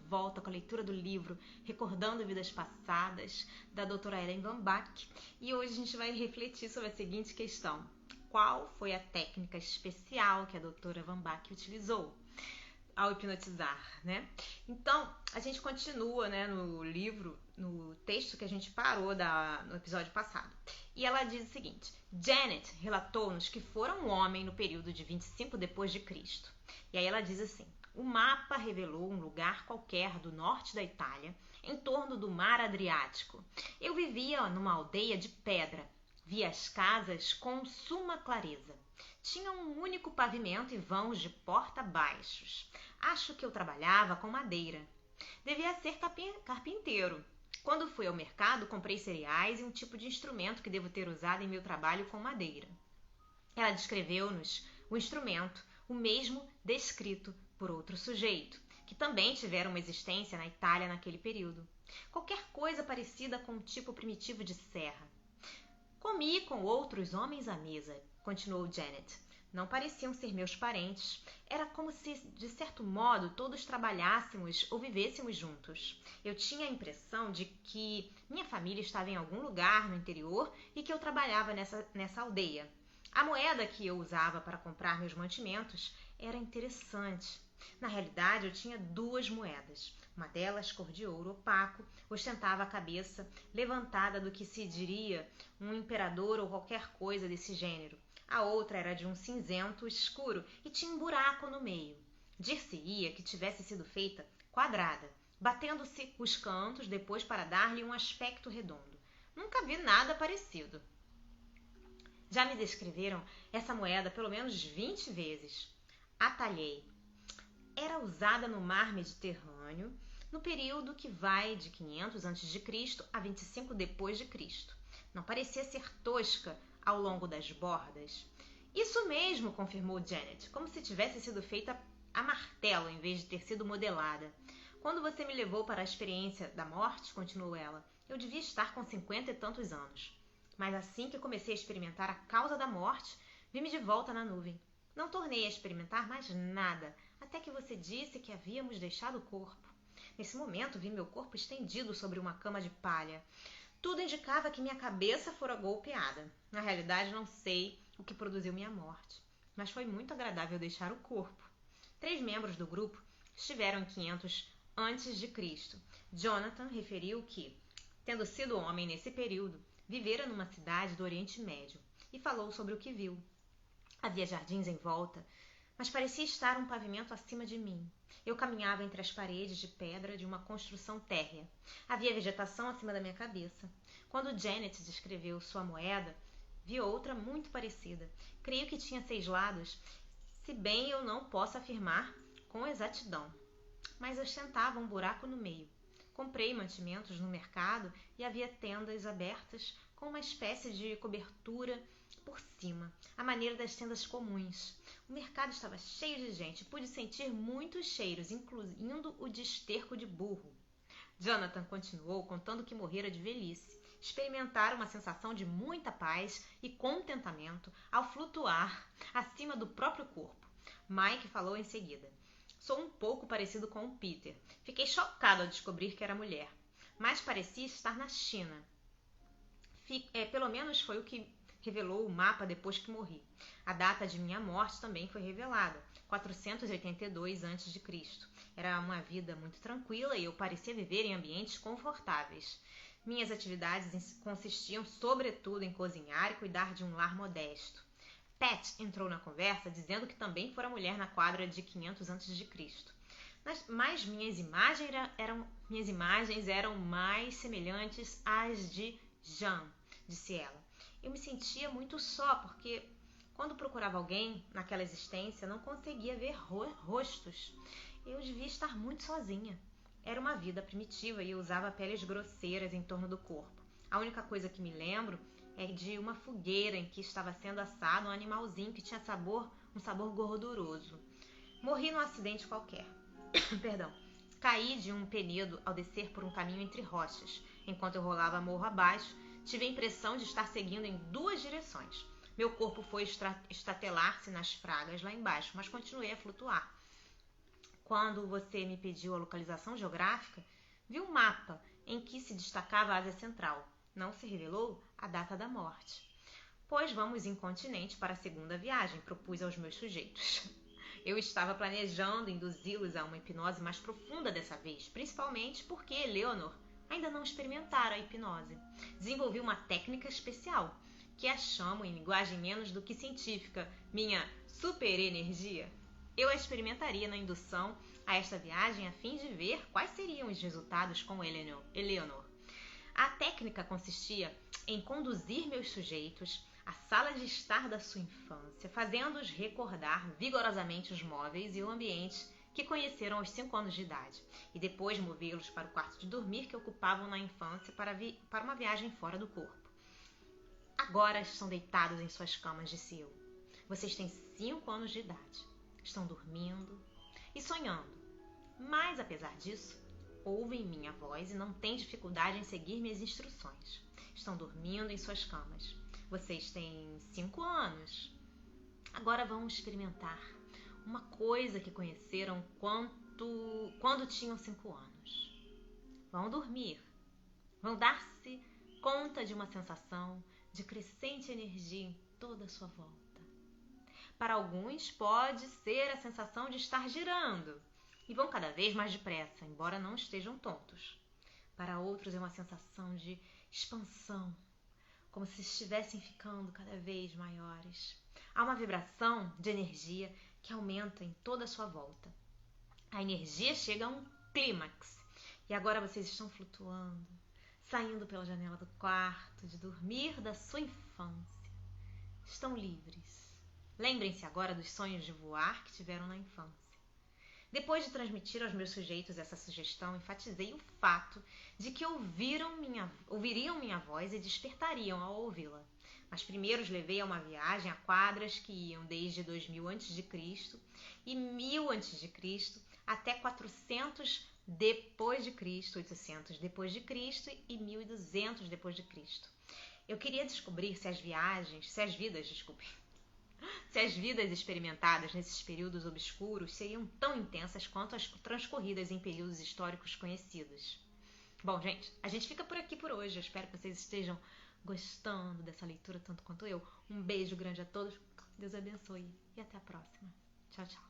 volta com a leitura do livro Recordando Vidas Passadas, da doutora Ellen Van Bach, e hoje a gente vai refletir sobre a seguinte questão: qual foi a técnica especial que a doutora Van Bach utilizou ao hipnotizar, né? Então, a gente continua, né, no livro, no texto que a gente parou no episódio passado. E ela diz o seguinte: Janet relatou-nos que fora um homem no período de 25 depois de Cristo. E aí ela diz assim: o mapa revelou um lugar qualquer do norte da Itália, em torno do mar Adriático. Eu vivia numa aldeia de pedra. Via as casas com suma clareza. Tinha um único pavimento e vãos de porta baixos. Acho que eu trabalhava com madeira. Devia ser carpinteiro. Quando fui ao mercado, comprei cereais e um tipo de instrumento que devo ter usado em meu trabalho com madeira. Ela descreveu-nos o instrumento, o mesmo descrito por outro sujeito, que também tivera uma existência na Itália naquele período. Qualquer coisa parecida com um tipo primitivo de serra. Comi com outros homens à mesa, continuou Janet. Não pareciam ser meus parentes. Era como se, de certo modo, todos trabalhássemos ou vivêssemos juntos. Eu tinha a impressão de que minha família estava em algum lugar no interior e que eu trabalhava nessa aldeia. A moeda que eu usava para comprar meus mantimentos era interessante. Na realidade, eu tinha duas moedas. Uma delas, cor de ouro opaco, ostentava a cabeça levantada do que se diria um imperador ou qualquer coisa desse gênero. A outra era de um cinzento escuro e tinha um buraco no meio. Dir-se-ia que tivesse sido feita quadrada, batendo-se os cantos depois para dar-lhe um aspecto redondo. Nunca vi nada parecido. Já me descreveram essa moeda pelo menos 20 vezes. Atalhei. Era usada no mar Mediterrâneo, no período que vai de 500 a.C. a 25 depois de Cristo. Não parecia ser tosca ao longo das bordas. Isso mesmo, confirmou Janet, como se tivesse sido feita a martelo em vez de ter sido modelada. Quando você me levou para a experiência da morte, continuou ela, eu devia estar com 50 e tantos anos. Mas assim que comecei a experimentar a causa da morte, vi-me de volta na nuvem. Não tornei a experimentar mais nada, até que você disse que havíamos deixado o corpo. Nesse momento, vi meu corpo estendido sobre uma cama de palha. Tudo indicava que minha cabeça fora golpeada. Na realidade, não sei o que produziu minha morte, mas foi muito agradável deixar o corpo. 3 membros do grupo estiveram em 500 a.C. Jonathan referiu que, tendo sido homem nesse período, vivera numa cidade do Oriente Médio e falou sobre o que viu. Havia jardins em volta, mas parecia estar um pavimento acima de mim. Eu caminhava entre as paredes de pedra de uma construção térrea. Havia vegetação acima da minha cabeça. Quando Janet descreveu sua moeda, vi outra muito parecida. Creio que tinha 6 lados, se bem eu não posso afirmar com exatidão. Mas ostentava um buraco no meio. Comprei mantimentos no mercado e havia tendas abertas com uma espécie de cobertura por cima, à maneira das tendas comuns. O mercado estava cheio de gente, pude sentir muitos cheiros, incluindo o de esterco de burro. Jonathan continuou contando que morrera de velhice. Experimentara uma sensação de muita paz e contentamento ao flutuar acima do próprio corpo. Mike falou em seguida. Sou um pouco parecido com o Peter. Fiquei chocado ao descobrir que era mulher, mas parecia estar na China. Pelo menos foi o que revelou o mapa depois que morri. A data de minha morte também foi revelada, 482 a.C. Era uma vida muito tranquila e eu parecia viver em ambientes confortáveis. Minhas atividades consistiam sobretudo em cozinhar e cuidar de um lar modesto. Pat entrou na conversa dizendo que também fora mulher na quadra de 500 a.C. Mas minhas imagens eram mais semelhantes às de Jean, disse ela. Eu me sentia muito só, porque quando procurava alguém naquela existência, não conseguia ver rostos. Eu devia estar muito sozinha. Era uma vida primitiva e eu usava peles grosseiras em torno do corpo. A única coisa que me lembro é de uma fogueira em que estava sendo assado um animalzinho que tinha um sabor gorduroso. Morri num acidente qualquer. Perdão. Caí de um penedo ao descer por um caminho entre rochas. Enquanto eu rolava morro abaixo, tive a impressão de estar seguindo em 2 direções. Meu corpo foi estatelar-se nas fragas lá embaixo, mas continuei a flutuar. Quando você me pediu a localização geográfica, vi um mapa em que se destacava a Ásia Central. Não se revelou a data da morte. Pois vamos incontinente para a segunda viagem, propus aos meus sujeitos. Eu estava planejando induzi-los a uma hipnose mais profunda dessa vez, principalmente porque Eleanor ainda não experimentara a hipnose. Desenvolvi uma técnica especial, que a chamo em linguagem menos do que científica, minha superenergia. Eu a experimentaria na indução a esta viagem a fim de ver quais seriam os resultados com Eleanor. A técnica consistia em conduzir meus sujeitos à sala de estar da sua infância, fazendo-os recordar vigorosamente os móveis e o ambiente que conheceram aos 5 anos de idade, e depois movê-los para o quarto de dormir que ocupavam na infância para uma viagem fora do corpo. Agora estão deitados em suas camas, disse eu. Vocês têm 5 anos de idade, estão dormindo e sonhando, mas apesar disso, ouvem minha voz e não têm dificuldade em seguir minhas instruções. Estão dormindo em suas camas. Vocês têm 5 anos. Agora vão experimentar uma coisa que conheceram quando tinham 5 anos. Vão dormir. Vão dar-se conta de uma sensação de crescente energia em toda a sua volta. Para alguns pode ser a sensação de estar girando e vão cada vez mais depressa, embora não estejam tontos. Para outros é uma sensação de expansão, como se estivessem ficando cada vez maiores. Há uma vibração de energia que aumenta em toda a sua volta. A energia chega a um clímax e agora vocês estão flutuando, saindo pela janela do quarto de dormir da sua infância. Estão livres. Lembrem-se agora dos sonhos de voar que tiveram na infância. Depois de transmitir aos meus sujeitos essa sugestão, enfatizei o fato de que ouviriam minha voz e despertariam ao ouvi-la. Mas primeiro os levei a uma viagem a quadras que iam desde 2000 a.C. e 1000 a.C. até 400 depois de Cristo, 800 depois de Cristo e 1200 depois de Cristo. Eu queria descobrir se as vidas experimentadas nesses períodos obscuros seriam tão intensas quanto as transcorridas em períodos históricos conhecidos. Bom, gente, a gente fica por aqui por hoje. Eu espero que vocês estejam gostando dessa leitura tanto quanto eu. Um beijo grande a todos. Deus abençoe e até a próxima. Tchau, tchau.